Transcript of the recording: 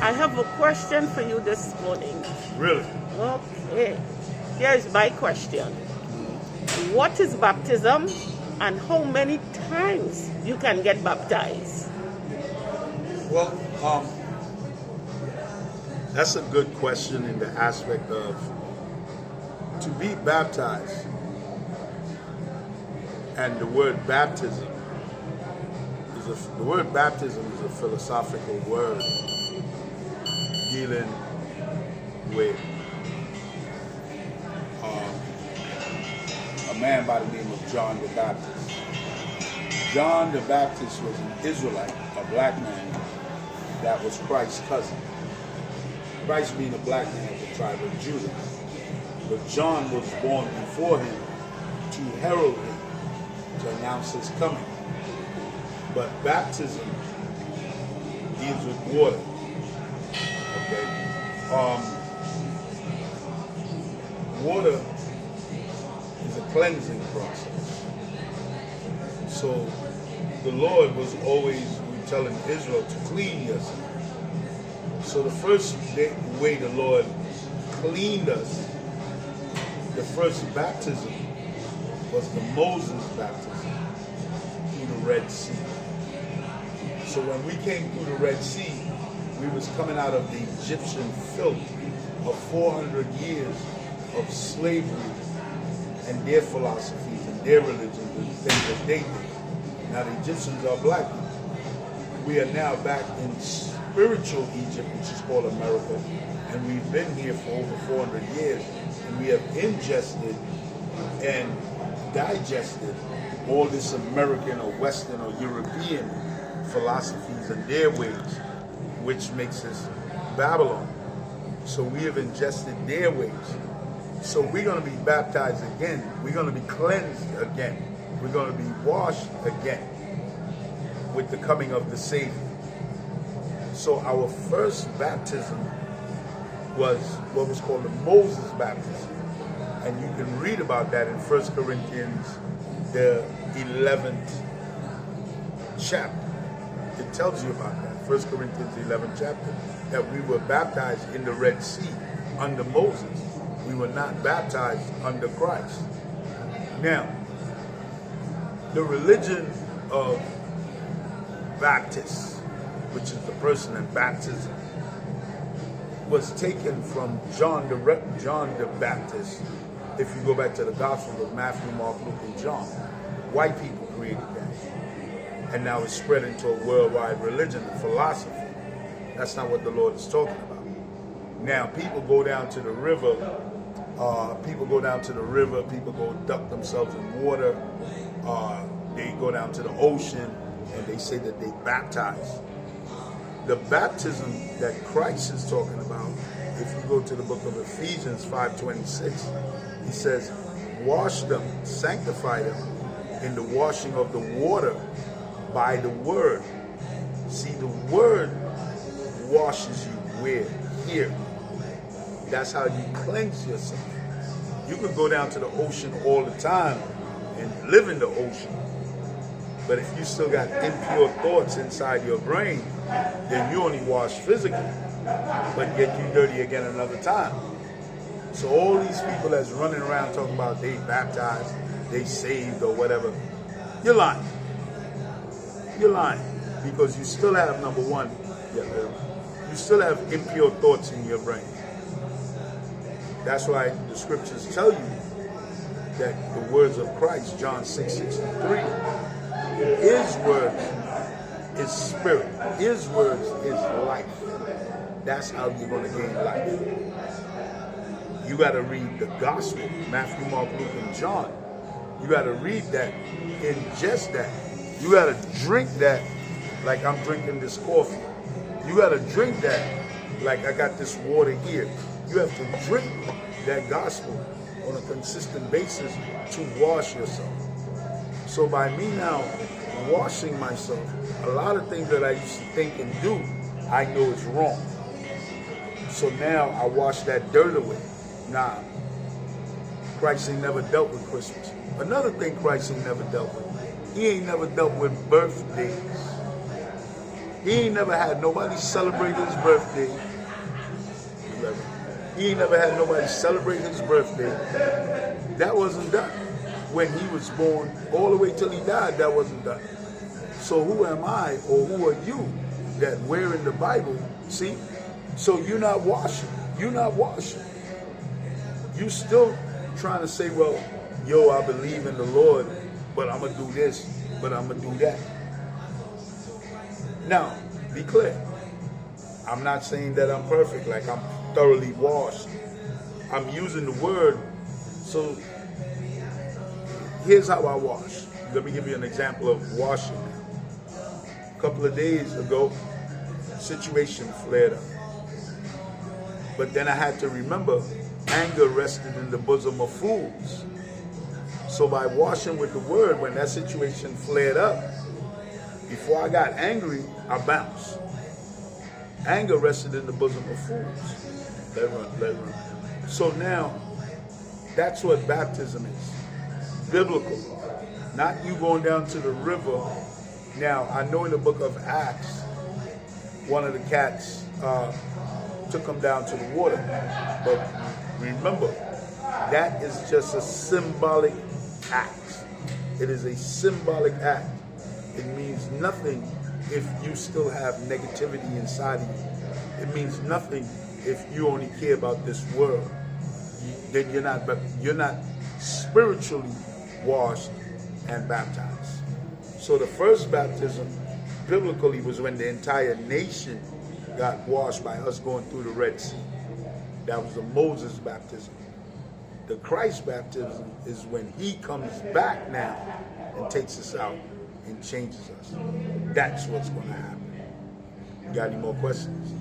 I have a question for you this morning. Really? Okay. Here's my question. What is baptism and how many times you can get baptized? Well, that's a good question in the aspect of to be baptized, and the word baptism is a philosophical word dealing with a man by the name of John the Baptist. John the Baptist was an Israelite, a black man that was Christ's cousin. Christ being a black man of the tribe of Judah. But John was born before him to herald him, to announce his coming. But baptism deals with water. Okay? Water is a cleansing process. So the Lord was always telling Israel to clean yourself. So the first way the Lord cleaned us, the first baptism was the Moses baptism through the Red Sea. So when we came through the Red Sea, we was coming out of the Egyptian filth of 400 years of slavery and their philosophies and their religions and the things that they did. Now the Egyptians are black people. We are now back in spiritual Egypt, which is called America, and we've been here for over 400 years, and we have ingested and digested all this American or Western or European philosophies and their ways, which makes us Babylon. So we have ingested their ways. So we're going to be baptized again. We're going to be cleansed again. We're going to be washed again with the coming of the Savior. So our first baptism was what was called the Moses baptism. And you can read about that in 1 Corinthians, the 11th chapter. It tells you about that, 1 Corinthians, the 11th chapter, that we were baptized in the Red Sea under Moses. We were not baptized under Christ. Now, the religion of Baptists, which is the person in baptism, was taken from John the Baptist. If you go back to the Gospel of Matthew, Mark, Luke, and John, white people created that. And now it's spread into a worldwide religion and philosophy. That's not what the Lord is talking about. Now, people go down to the river, people go duck themselves in water, they go down to the ocean, and they say that they baptize. The baptism that Christ is talking about, if you go to the book of Ephesians 5:26, he says, wash them, sanctify them in the washing of the water by the word. See, the word washes you where? Here. That's how you cleanse yourself. You could go down to the ocean all the time and live in the ocean. But if you still got impure thoughts inside your brain, then you only wash physically, but get you dirty again another time. So all these people that's running around talking about they baptized, they saved or whatever, you're lying. You're lying because you still have, number one, you still have impure thoughts in your brain. That's why the scriptures tell you that the words of Christ, John 6:63, his words is spirit. His words is life. That's how you're going to gain life. You got to read the gospel, Matthew, Mark, Luke, and John. You got to read that, ingest that. You got to drink that like I'm drinking this coffee. You got to drink that like I got this water here. You have to drink that gospel on a consistent basis to wash yourself. So by me now washing myself, a lot of things that I used to think and do, I know is wrong. So now I wash that dirt away. Nah, Christ ain't never dealt with Christmas. Another thing Christ ain't never dealt with, he ain't never dealt with birthdays. He ain't never had nobody celebrate his birthday. He ain't never had nobody celebrate his birthday. That wasn't done. When he was born, all the way till he died, that wasn't done. So who am I, or who are you, that we're in the Bible? See? So you're not washing. You're not washing. You still trying to say, well, yo, I believe in the Lord, but I'm going to do this, but I'm going to do that. Now, be clear. I'm not saying that I'm perfect, like I'm thoroughly washed. I'm using the word. So here's how I wash. Let me give you an example of washing. A couple of days ago, situation flared up. But then I had to remember, anger rested in the bosom of fools. So by washing with the word, when that situation flared up, before I got angry, I bounced. Anger rested in the bosom of fools. Let run. So now, that's what baptism is. Biblical. Not you going down to the river. Now, I know in the book of Acts, one of the cats took him down to the water. But remember, that is just a symbolic act. It is a symbolic act. It means nothing if you still have negativity inside of you. It means nothing if you only care about this world. Then you're not spiritually washed and baptized. So the first baptism biblically was when the entire nation got washed by us going through the Red Sea. That was the Moses baptism. The Christ baptism is when he comes back now and takes us out and changes us. That's what's going to happen. You got any more questions?